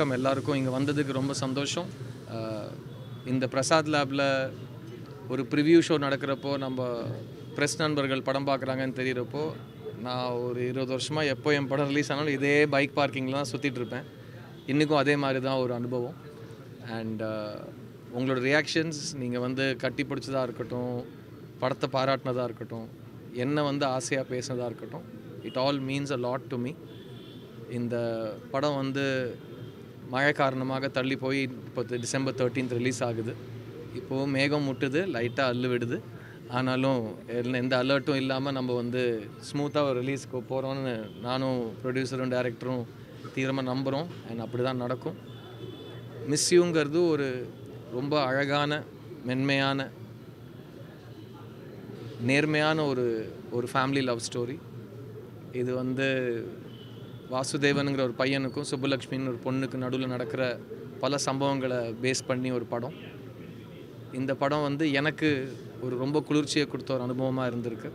வணக்கம் எல்லாருக்கும். இங்கே வந்ததுக்கு ரொம்ப சந்தோஷம். இந்த பிரசாத் லேபில் ஒரு ப்ரிவ்யூ ஷோ நடக்கிறப்போ நம்ம ப்ரெஸ் நண்பர்கள் படம் பார்க்குறாங்கன்னு தெரிகிறப்போ நான் ஒரு 20 வருஷமாக எப்போ என் படம் ரிலீஸ் ஆனாலும் இதே பைக் பார்க்கிங்கில் தான் சுற்றிட்டுருப்பேன். இன்றைக்கும் அதே மாதிரி தான் ஒரு அனுபவம். அண்ட் உங்களோட ரியாக்ஷன்ஸ், நீங்கள் வந்து கட்டி பிடிச்சதாக இருக்கட்டும், படத்தை பாராட்டினதாக இருக்கட்டும், என்ன வந்து ஆசையாக பேசினதாக இருக்கட்டும், it all means a lot to me. இந்த படம் வந்து மழை காரணமாக தள்ளி போய் இப்போ டிசம்பர் 13th ரிலீஸ் ஆகுது. இப்போது மேகம் முட்டுது, லைட்டாக அள்ளு விடுது. ஆனாலும் எந்த அலர்ட்டும் இல்லாமல் நம்ம வந்து ஸ்மூத்தாக ஒரு ரிலீஸ்க்கு போகிறோன்னு நானும் ப்ரொடியூசரும் டைரக்டரும் தீவிரமாக நம்புகிறோம். அண்ட் அப்படி தான் நடக்கும். மிஸ் யூங்கிறது ஒரு ரொம்ப அழகான, மென்மையான, நேர்மையான ஒரு ஃபேமிலி லவ் ஸ்டோரி. இது வந்து வாசுதேவனுங்கிற ஒரு பையனுக்கும் சுப்புலக்ஷ்மின்னு ஒரு பொண்ணுக்கு நடுவில் நடக்கிற பல சம்பவங்களை பேஸ் பண்ணி ஒரு படம். இந்த படம் வந்து எனக்கு ஒரு ரொம்ப குளிர்ச்சியை கொடுத்த ஒரு அனுபவமாக இருந்திருக்கு.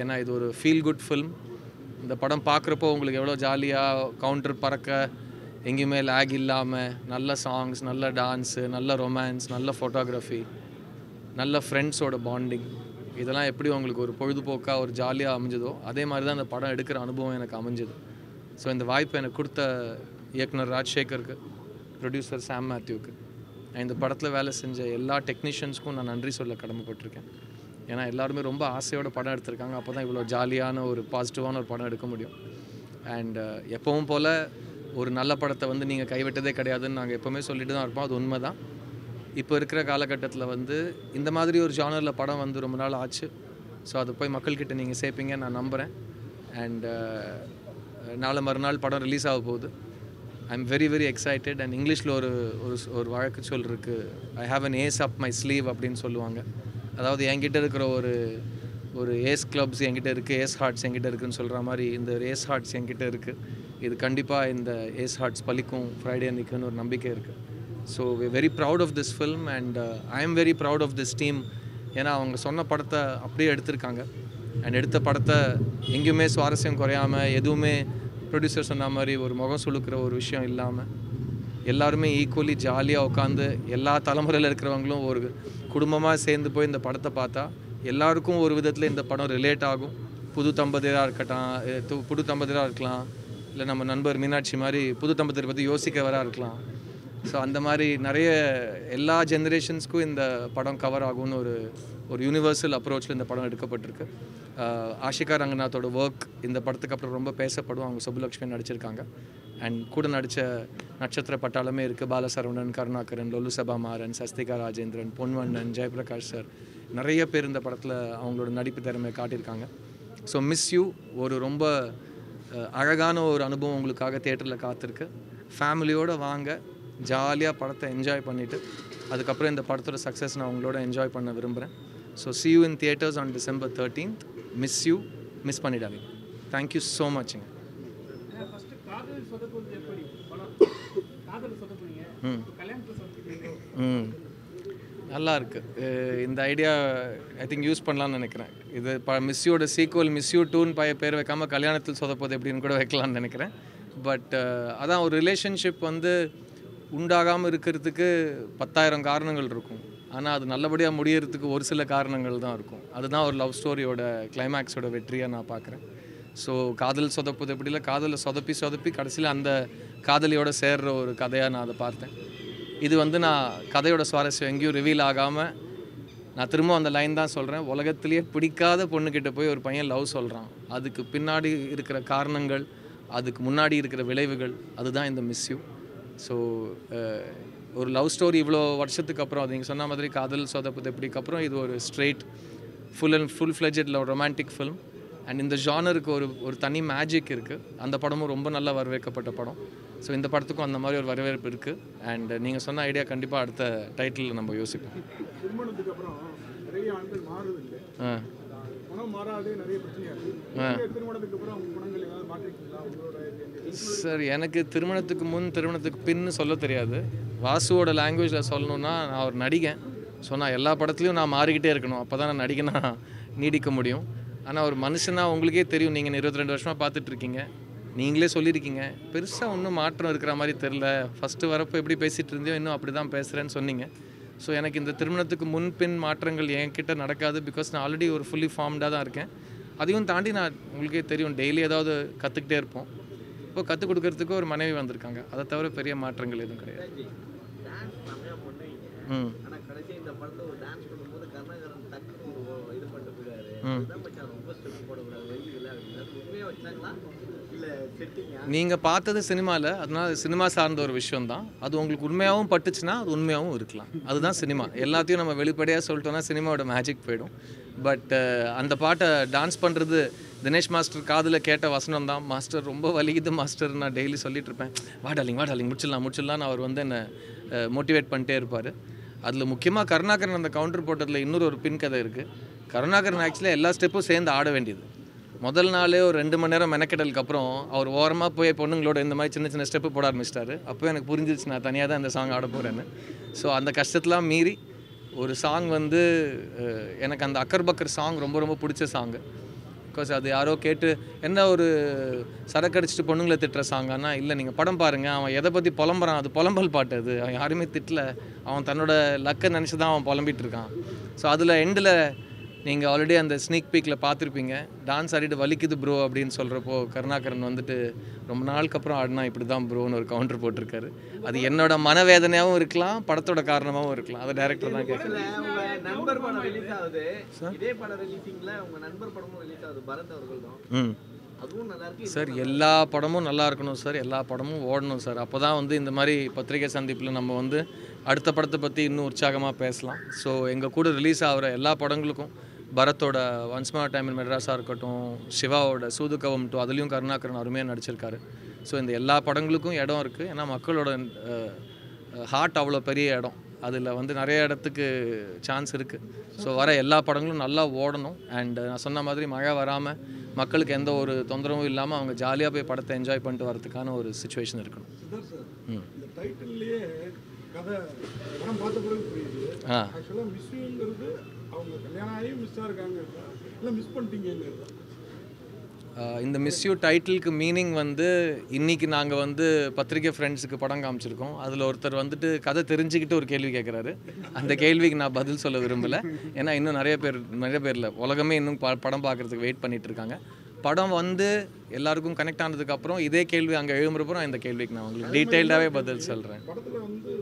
ஏன்னா இது ஒரு ஃபீல் குட் ஃபில்ம். இந்த படம் பார்க்குறப்போ உங்களுக்கு எவ்வளோ ஜாலியாக கவுண்டர் பறக்க, எங்கேயுமே லேக் இல்லாமல், நல்ல சாங்ஸ், நல்ல டான்ஸு, நல்ல ரொமான்ஸ், நல்ல ஃபோட்டோகிராஃபி, நல்ல ஃப்ரெண்ட்ஸோட பாண்டிங், இதெல்லாம் எப்படி உங்களுக்கு ஒரு பொழுதுபோக்காக ஒரு ஜாலியாக அமைஞ்சதோ அதே மாதிரி தான் இந்த படம் எடுக்கிற அனுபவம் எனக்கு அமைஞ்சது. ஸோ இந்த வாய்ப்பு எனக்கு கொடுத்த இயக்குனர் ராஜ்சேகருக்கு, ப்ரொடியூசர் சாம் மேத்யூக்கு, இந்த படத்தில் வேலை செஞ்ச எல்லா டெக்னீஷியன்ஸ்க்கும் நான் நன்றி சொல்ல கடமைப்பட்டிருக்கேன். ஏன்னா எல்லாருமே ரொம்ப ஆசையோட படம் எடுத்திருக்காங்க. அப்போ தான் இவ்வளோ ஜாலியான ஒரு பாசிட்டிவான ஒரு படம் எடுக்க முடியும். அண்ட் எப்பவும் போல் ஒரு நல்ல படத்தை வந்து நீங்கள் கைவிட்டதே கிடையாதுன்னு நாங்கள் எப்போவுமே சொல்லிட்டு தான் இருப்போம். அது உண்மை தான். இப்போ இருக்கிற காலகட்டத்தில் வந்து இந்த மாதிரி ஒரு ஜானரில் படம் வந்து ரொம்ப நாள் ஆச்சு. ஸோ அது போய் மக்கள்கிட்ட நீங்கள் சேர்ப்பீங்கன்னு நான் நம்புகிறேன். அண்ட் நாளை மறுநாள் படம் ரிலீஸ் ஆக போகுது. I am very very excited. And இங்கிலீஷில் ஒரு வழக்கு சொல் இருக்குது, I have an ace up my sleeve அப்படின்னு சொல்லுவாங்க. அதாவது என்கிட்ட இருக்கிற ஒரு ஏஸ் கிளப்ஸ் என்கிட்ட இருக்குது, ஏஸ் ஹார்ட்ஸ் என்கிட்ட இருக்குதுன்னு சொல்கிற மாதிரி இந்த ஏஸ் ஹார்ட்ஸ் என்கிட்ட இருக்குது. இது கண்டிப்பாக இந்த ஏஸ் ஹார்ட்ஸ் பலிக்கும் ஃப்ரைடே அன்றைக்குன்னு ஒரு நம்பிக்கை இருக்குது. So we very proud of this film and I am very proud of this team. ஏன்னா அவங்க சொன்ன படத்தை அப்படியே எடுத்திருக்காங்க. அண்ட் எடுத்த படத்தை எங்கேயுமே சுவாரஸ்யம் குறையாமல், எதுவுமே ப்ரொடியூசர் சொன்ன மாதிரி ஒரு முகம் சுழுக்கிற ஒரு விஷயம் இல்லாமல், எல்லாருமே ஈக்குவலி ஜாலியாக உட்காந்து எல்லா தலைமுறையில் இருக்கிறவங்களும் ஒரு குடும்பமாக சேர்ந்து போய் இந்த படத்தை பார்த்தா எல்லாருக்கும் ஒரு விதத்தில் இந்த படம் ரிலேட் ஆகும். புது தம்பதியராக இருக்கலாம், இல்லை நம்ம நண்பர் மீனாட்சி மாதிரி புது தம்பதியரை பற்றி யோசிக்கிறவராக இருக்கலாம். ஸோ அந்த மாதிரி நிறைய எல்லா ஜென்ரேஷன்ஸ்க்கும் இந்த படம் கவர் ஆகும்னு ஒரு யூனிவர்சல் அப்ரோச்சில் இந்த படம் எடுக்கப்பட்டிருக்கு. ஆஷிகா ரங்கநாத்தோட ஒர்க் இந்த படத்துக்கு அப்புறம் ரொம்ப பேசப்படும். அவங்க சுப்புலக்ஷ்மி நடிச்சிருக்காங்க. அண்ட் கூட நடித்த நட்சத்திர பட்டாளமே இருக்குது. பாலசரவணன், கருணாகரன், லொல்லு சபா மாறன், சஸ்திகா ராஜேந்திரன், பொன்வண்ணன், ஜெயபிரகாஷ் சார், நிறைய பேர் இந்த படத்தில் அவங்களோட நடிப்பு திறமையை காட்டியிருக்காங்க. ஸோ மிஸ் யூ ஒரு ரொம்ப அழகான ஒரு அனுபவம் உங்களுக்காக தியேட்டரில் காத்திருக்கு. ஃபேமிலியோடு வாங்க, ஜாலியாக படத்தை என்ஜாய் பண்ணிவிட்டு அதுக்கப்புறம் இந்த படத்தோட சக்ஸஸ் நான் உங்களோட என்ஜாய் பண்ண விரும்புகிறேன். So see you in theatres on December 13th. Miss you, miss பண்ணிடாதீங்க. தேங்க்யூ ஸோ மச்ங்க. நல்லா இருக்குது இந்த ஐடியா. ஐ திங்க் யூஸ் பண்ணலான்னு நினைக்கிறேன். இது மிஸ்யூட சீக்குவல் மிஸ் யூ 2ன்னு பேர் வைக்காமல் கல்யாணத்தில் சொதப்போது எப்படின்னு கூட வைக்கலான்னு நினைக்கிறேன். பட் அதான் ஒரு ரிலேஷன்ஷிப் வந்து உண்டாகாமல் இருக்கிறதுக்கு 10,000 காரணங்கள் இருக்கும். ஆனால் அது நல்லபடியாக முடியறதுக்கு ஒரு சில காரணங்கள் தான் இருக்கும். அதுதான் ஒரு லவ் ஸ்டோரியோட கிளைமேக்ஸோட வெற்றியாக நான் பார்க்குறேன். ஸோ காதல் சொதப்புது எப்படி இல்லை, காதலை சொதப்பி கடைசியில் அந்த காதலியோட சேர்ற ஒரு கதையாக நான் அதை பார்த்தேன். இது வந்து நான் கதையோட சுவாரஸ்யம் எங்கேயும் ரிவீல் ஆகாமல் நான் திரும்ப அந்த லைன் தான் சொல்கிறேன். உலகத்திலேயே பிடிக்காத பொண்ணுக்கிட்ட போய் ஒரு பையன் லவ் சொல்கிறான். அதுக்கு பின்னாடி இருக்கிற காரணங்கள், அதுக்கு முன்னாடி இருக்கிற விளைவுகள், அதுதான் இந்த மிஸ் யூ. ஸோ ஒரு லவ் ஸ்டோரி இவ்வளோ வருஷத்துக்கு அப்புறம், அது நீங்கள் சொன்ன மாதிரி காதல் சொதப்புது எப்படிக்கு அப்புறம் இது ஒரு ஸ்ட்ரெயிட் ஃபுல் ஃப்ளெஜ்டில் ஒரு ரொமான்டிக் ஃபில்ம். அண்ட் இந்த ஜானருக்கு ஒரு தனி மேஜிக் இருக்குது. அந்த படமும் ரொம்ப நல்லா வரவேற்கப்பட்ட படம். ஸோ இந்த படத்துக்கும் அந்த மாதிரி ஒரு வரவேற்பு இருக்குது. அண்ட் நீங்கள் சொன்ன ஐடியா கண்டிப்பாக அடுத்த டைட்டிலில் நம்ம யோசிப்போம். சார், எனக்கு திருமணத்துக்கு முன் திருமணத்துக்கு பின்னு சொல்ல தெரியாது. வாசுவோட லாங்குவேஜில் சொல்லணுன்னா, நான் ஒரு நடிகன். ஸோ நான் எல்லா படத்துலையும் நான் மாறிக்கிட்டே இருக்கணும். அப்போ தான் நான் நடிகனாக நீடிக்க முடியும். ஆனால் ஒரு மனுஷனாக உங்களுக்கே தெரியும், நீங்கள் 22 வருஷமாக பார்த்துட்ருக்கீங்க. நீங்களே சொல்லியிருக்கீங்க பெருசாக ஒன்றும் மாற்றம் இருக்கிற மாதிரி தெரில. ஃபஸ்ட்டு வரப்போ எப்படி பேசிகிட்டு இருந்தியோ இன்னும் அப்படி தான் பேசுகிறேன்னு சொன்னீங்க. ஸோ எனக்கு இந்த திருமணத்துக்கு முன்பின் மாற்றங்கள் என்கிட்ட நடக்காது. பிகாஸ் நான் ஆல்ரெடி ஒரு ஃபுல்லி ஃபார்ம்டாக தான் இருக்கேன். அதையும் தாண்டி நான் உங்களுக்கே தெரியும் டெய்லி ஏதாவது கற்றுக்கிட்டே இருப்போம். இப்போ கற்றுக் கொடுக்கறதுக்கு ஒரு மனைவி வந்திருக்காங்க. அதை தவிர பெரிய மாற்றங்கள் எதுவும் கிடையாது. ம் நீங்கள் பார்த்தது சினிமாவில், அதனால் சினிமா சார்ந்த ஒரு விஷயந்தான். அது உங்களுக்கு உண்மையாகவும் பட்டுச்சுன்னா அது உண்மையாகவும் இருக்கலாம். அதுதான் சினிமா. எல்லாத்தையும் நம்ம வெளிப்படையாக சொல்லிட்டோன்னா சினிமாவோட மேஜிக் போயிடும். பட் அந்த பாட்டை டான்ஸ் பண்ணுறது தினேஷ் மாஸ்டர் காதில் கேட்ட வசனம் தான். மாஸ்டர் ரொம்ப வலிக்குது மாஸ்டர், நான் டெய்லி சொல்லிட்டு இருப்பேன், வா டார்லிங் முடிச்சிடலான்னு அவர் வந்து என்னை மோட்டிவேட் பண்ணிட்டே இருப்பார். அதில் முக்கியமாக கருணாகரன் அந்த கவுண்டர் போட்டதில் இன்னொரு பின் கதை இருக்குது. கருணாகரன் ஆக்சுவலாக எல்லா ஸ்டெப்பும் சேர்ந்து ஆட வேண்டியது. முதல் நாளே ஒரு 2 மணி நேரம் மெனக்கெடலுக்கு அப்புறம் அவர் ஓரமாக போய் பொண்ணுங்களோட இந்த மாதிரி சின்ன சின்ன ஸ்டெப்பு போட ஆரம்பிச்சிட்டாரு. அப்போ எனக்கு புரிஞ்சிருச்சு நான் தனியாக தான் இந்த சாங் ஆட போகிறேன்னு. ஸோ அந்த கஷ்டத்தெலாம் மீறி ஒரு சாங் வந்து எனக்கு அந்த அக்கர் பக்கர் சாங் ரொம்ப ரொம்ப பிடிச்ச சாங்கு. பிகாஸ் அது யாரோ கேட்டு என்ன ஒரு சரக்கடிச்சிட்டு பொண்ணுங்களை திட்டுற சாங்கானா இல்லை, நீங்கள் படம் பாருங்கள், அவன் எதை பற்றி புலம்புறான், அது புலம்பல் பாட்டு. அது அவன் யாருமே திட்டல, அவன் தன்னோட லக்கை நினச்சி தான் அவன் புலம்பிகிட்டு இருக்கான். ஸோ அதில் எண்டில் நீங்கள் ஆல்ரெடி அந்த ஸ்னீக் பீக்கில் பார்த்துருப்பீங்க, டான்ஸ் ஆடிட்டு வலிக்குது ப்ரோ அப்படின்னு சொல்கிறப்போ கருணாகரன் வந்துட்டு ரொம்ப நாளுக்கு அப்புறம் ஆடினா இப்படி தான் ப்ரோன்னு ஒரு கவுண்டர் போட்டிருக்காரு. அது என்னோட மனவேதனையாகவும் இருக்கலாம், படத்தோட காரணமாகவும் இருக்கலாம். அதை டைரக்டர் தான் கேட்குறேன். நண்பர் படம் ரிலீஸ் ஆகுது, இதே படம் ரிலீசிங்ல உங்க நண்பர் படமும் ரிலீஸ் ஆகுது, பரத் அவர்கள் தான். அதுவும் நல்லா இருக்கு சார். எல்லா படமும் நல்லா இருக்கணும் சார், எல்லா படமும் ஓடணும் சார். அப்போ தான் வந்து இந்த மாதிரி பத்திரிகை சந்திப்பில் நம்ம வந்து அடுத்த படத்தை பற்றி இன்னும் உற்சாகமாக பேசலாம். ஸோ எங்கள் கூட ரிலீஸ் ஆகிற எல்லா படங்களுக்கும் பரத்தோட ஒன்ஸ் மோர் டைம் இன் மெட்ராஸாக இருக்கட்டும், சிவாவோட சூதுகவம் 2 அதுலேயும் கருணாகரன் அருமையாக நடிச்சிருக்காரு. ஸோ இந்த எல்லா படங்களுக்கும் இடம் இருக்குது. ஏன்னா மக்களோட ஹார்ட் அவ்வளோ பெரிய இடம், அதில் வந்து நிறைய இடத்துக்கு சான்ஸ் இருக்குது. ஸோ வர எல்லா படங்களும் நல்லா ஓடணும். அண்ட் நான் சொன்ன மாதிரி மழை வராமல் மக்களுக்கு எந்த ஒரு தொந்தரவும் இல்லாமல் அவங்க ஜாலியாக போய் படத்தை என்ஜாய் பண்ணிட்டு வரதுக்கான ஒரு சுச்சுவேஷன் இருக்கணும். இந்த மிஸ் யூ டைட்டிலுக்கு மீனிங் வந்து இன்றைக்கி நாங்கள் வந்து பத்திரிகை ஃப்ரெண்ட்ஸுக்கு படம் காமிச்சிருக்கோம். அதில் ஒருத்தர் வந்துட்டு கதை தெரிஞ்சுக்கிட்டு ஒரு கேள்வி கேட்குறாரு. அந்த கேள்விக்கு நான் பதில் சொல்ல விரும்பலை. ஏன்னா இன்னும் நிறைய பேர் இல்லை, உலகமே இன்னும் படம் பார்க்குறதுக்கு வெயிட் பண்ணிகிட்டு இருக்காங்க. படம் வந்து எல்லாருக்கும் கனெக்ட் ஆனதுக்கப்புறம் இதே கேள்வி அங்கே எழும்புறப்போ இந்த கேள்விக்கு நான் உங்களுக்கு டீட்டெயில்டாகவே பதில் சொல்கிறேன். படத்தில் வந்து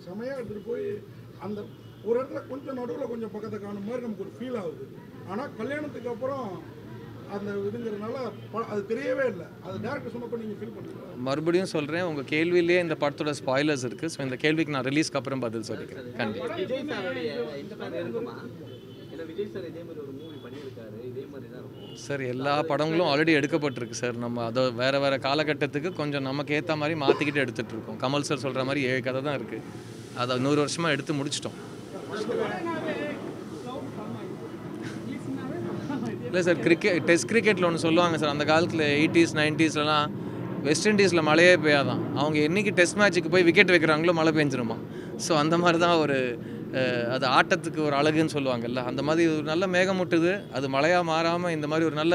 செமையாக எடுத்துகிட்டு போய் அந்த ஒரு இடத்துல கொஞ்சம் நடுவில் கொஞ்சம் பக்கத்தை காணும் மாதிரி நமக்கு ஒரு ஃபீல் ஆகுது. ஆனால் கல்யாணத்துக்கு அப்புறம் அந்த இதுங்கிறதுனால அது தெரியவே இல்லை. அது டேரக்டர் சொன்னப்போ நீங்கள் ஃபீல் பண்ணுறீங்க. மறுபடியும் சொல்கிறேன், உங்கள் கேள்வியிலேயே இந்த படத்தோட ஸ்பாய்லர்ஸ் இருக்குது. ஸோ இந்த கேள்விக்கு நான் ரிலீஸ்க்கு அப்புறம் பதில் சொல்லிக்கிறேன். கண்டிப்பாக சார் எல்லா படங்களும் ஆல்ரெடி எடுக்கப்பட்டிருக்கு சார். நம்ம அதை வேறு காலகட்டத்துக்கு கொஞ்சம் நமக்கு ஏற்ற மாதிரி மாற்றிக்கிட்டு எடுத்துகிட்டு இருக்கோம். கமல் சார் சொல்கிற மாதிரி 7 கதை தான் இருக்குது. அதை 100 வருஷமாக எடுத்து முடிச்சிட்டோம். இல்லை சார், டெஸ்ட் கிரிக்கெட்டில் ஒன்று சொல்லுவாங்க சார், அந்த காலத்தில் 80s 90ஸ்லாம் வெஸ்ட் இண்டீஸில் மழையே பெய்யாதான். அவங்க என்றைக்கு டெஸ்ட் மேட்ச்சுக்கு போய் விக்கெட் வைக்கிறாங்களோ மழை பெஞ்சிருமா. ஸோ அந்த மாதிரி தான் ஒரு அது ஆட்டத்துக்கு ஒரு அழகுன்னு சொல்லுவாங்கல்ல, அந்த மாதிரி ஒரு நல்ல மேகமூட்டுது, அது மழையாக மாறாமல் இந்த மாதிரி ஒரு நல்ல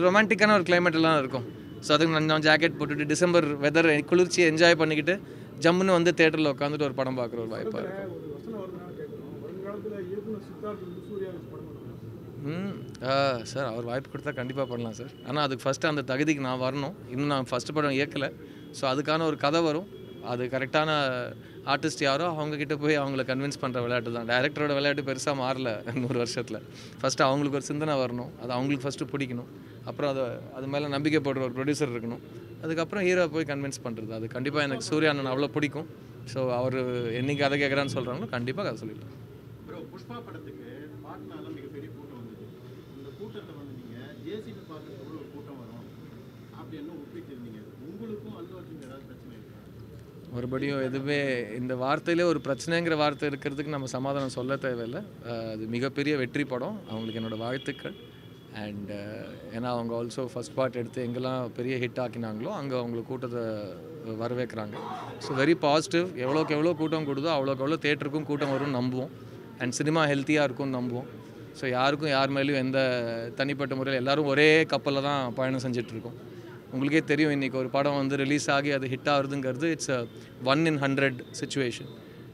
ரொமான்டிக்கான ஒரு கிளைமேட் எல்லாம் இருக்கும். ஸோ அதுக்கு நான் ஜாக்கெட் போட்டுட்டு டிசம்பர் வெதர் குளிர்ச்சியை என்ஜாய் பண்ணிக்கிட்டு ஜம்முன்னு வந்து தேட்டரில் உட்காந்துட்டு ஒரு படம் பார்க்குற ஒரு வாய்ப்பாக இருக்கும். சார் அவர் வாய்ப்பு கொடுத்தா கண்டிப்பாக பண்ணலாம் சார். ஆனால் அதுக்கு ஃபஸ்ட்டு அந்த தகுதிக்கு நான் வரணும். இன்னும் நான் ஃபஸ்ட்டு படம் இயக்கலை. ஸோ அதுக்கான ஒரு கதை வரும். அது கரெக்டான ஆர்டிஸ்ட் யாரோ அவங்கக்கிட்ட போய் அவங்கள கன்வின்ஸ் பண்ணுற விளையாட்டு தான். டைரக்டரோட விளையாட்டு பெருசாக மாறல 100 வருஷத்தில். ஃபஸ்ட்டு அவங்களுக்கு ஒரு சிந்தனை வரணும், அது அவங்களுக்கு ஃபஸ்ட்டு பிடிக்கணும். அப்புறம் அது மேலே நம்பிக்கை போடுற ஒரு ப்ரொடியூசர் இருக்கணும். அதுக்கப்புறம் ஹீரோ போய் கன்வின்ஸ் பண்ணுறது. அது கண்டிப்பாக எனக்கு சூர்யா அண்ணன் அவ்வளோ பிடிக்கும். ஸோ அவர் என்னைக்கு அதை கேட்குறான்னு சொல்கிறாங்களோ கண்டிப்பாக அதை சொல்லிடலாம். புஷ்பா படத்துக்கு பாட்னால மிகப்பெரிய கூட்டம் வந்தது. இந்த கூட்டத்தை வந்து நீங்கள் ஜேசிபி பார்க்கறதுக்கு ஒரு கூட்டம் வரும் அப்படின்னு ஒப்பிட்டு இருந்தீங்க. உங்களுக்கும் அல்லு அர்ஜுன் ஏதாவது பிரச்சனை இருக்கா? மறுபடியும் எதுவுமே இந்த வார்த்தையிலே ஒரு பிரச்சனைங்கிற வார்த்தை இருக்கிறதுக்கு நம்ம சமாதானம் சொல்ல தேவையில்லை. அது மிகப்பெரிய வெற்றி படம். அவங்களுக்கு என்னோடய வாழ்த்துக்கள். அண்ட் ஏன்னா அவங்க ஆல்சோ ஃபஸ்ட் பார்ட் எடுத்து எங்கெல்லாம் பெரிய ஹிட் ஆக்கினாங்களோ அங்கே அவங்களுக்கு கூட்டத்தை வரவேற்கிறாங்க. So very positive. எவ்வளோக்கு எவ்வளோ கூட்டம் கொடுதோ அவ்வளோக்கு எவ்வளோ தேட்டருக்கும் கூட்டம் வரும்னு நம்புவோம். அண்ட் சினிமா ஹெல்த்தியாக இருக்கும்னு நம்புவோம். ஸோ யாருக்கும் யார் மேலேயும் எந்த தனிப்பட்ட முறையில் எல்லோரும் ஒரே கப்பலில் தான் பயணம் செஞ்சிட்ருக்கோம். உங்களுக்கே தெரியும் இன்றைக்கி ஒரு படம் வந்து ரிலீஸ் ஆகி அது ஹிட் ஆகுறதுங்கிறது it's a 1 in 100 situation.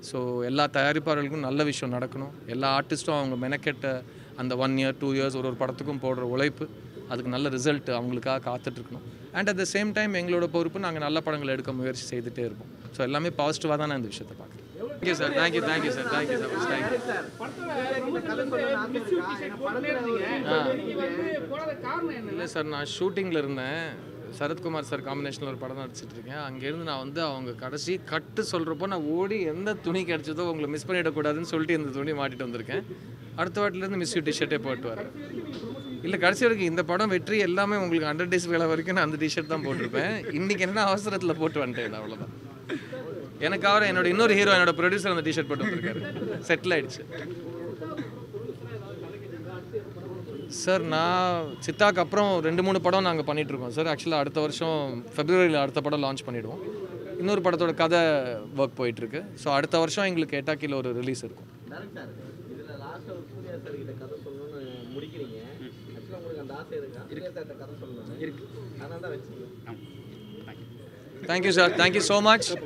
So எல்லா தயாரிப்பாளர்களுக்கும் நல்ல விஷயம் நடக்கணும். எல்லா ஆர்டிஸ்ட்டும் அவங்க மெனக்கெட்ட அந்த 1 year 2 years ஒரு படத்துக்கும் போடுற உழைப்பு, அதுக்கு நல்ல ரிசல்ட் அவங்களுக்காக காத்துட்ருக்கணும். And at the same time எங்களோட பொறுப்பு நாங்கள் நல்ல படங்கள் எடுக்க முயற்சி செய்துகிட்டே இருப்போம். ஸோ எல்லாமே பாசிட்டிவாக தான் நான் இந்த விஷயத்தை பார்க்குறேன். Thank you sir, thank you sir, thank you sir, thank you. இல்லை சார், நான் ஷூட்டிங்கில் இருந்தேன். சரத்குமார் சார் காம்பினேஷனில் ஒரு படம் நடிச்சிட்டு இருக்கேன். அங்கேருந்து நான் வந்து அவங்க கடைசி கட்டு சொல்கிறப்போ நான் ஓடி எந்த துணி கிடச்சதோ உங்களை மிஸ் பண்ணிடக்கூடாதுன்னு சொல்லிட்டு இந்த துணி மாட்டிட்டு வந்திருக்கேன். அடுத்த வாட்டிலேருந்து மிஸ் யூ டிஷர்ட்டே போட்டு வரேன். இல்லை, கடைசி வரைக்கும் இந்த படம் வெற்றி எல்லாமே உங்களுக்கு 100 days வேலை வரைக்கும் நான் அந்த டிஷர்ட் தான் போட்டிருப்பேன். இன்றைக்கி என்ன அவசரத்தில் போட்டு வந்துட்டேன், அவ்வளோதான். எனக்காக என்னோட இன்னொரு ஹீரோ, என்னோட ப்ரொடியூசர் அந்த டிஷர்ட் போட்டு வந்திருக்காரு. செட்டில் ஆகிடுச்சு சார். நான் சித்தாக்கு அப்புறம் 2-3 படம் நாங்கள் பண்ணிகிட்ருக்கோம் சார். ஆக்சுவலாக அடுத்த வருஷம் February அடுத்த படம் லான்ச் பண்ணிவிடுவோம். இன்னொரு படத்தோட கதை ஒர்க் போயிட்டுருக்கு. ஸோ அடுத்த வருஷம் எங்களுக்கு எட்டாக்கியில் ஒரு ரிலீஸ் இருக்கும். இதில் லாஸ்ட்டாக ஒரு சூர்யா சார் கிட்ட கதை சொல்லணும்னு முடிக்கிறீங்க. ஆக்சுவலாக உங்களுக்கு அந்த ஆசை இருக்கா? சூர்யா சார்கிட்ட கதை சொல்லணும் இருக்கு, அதனால தான் வச்சுருக்கேன். Thank you sir, thank you so much.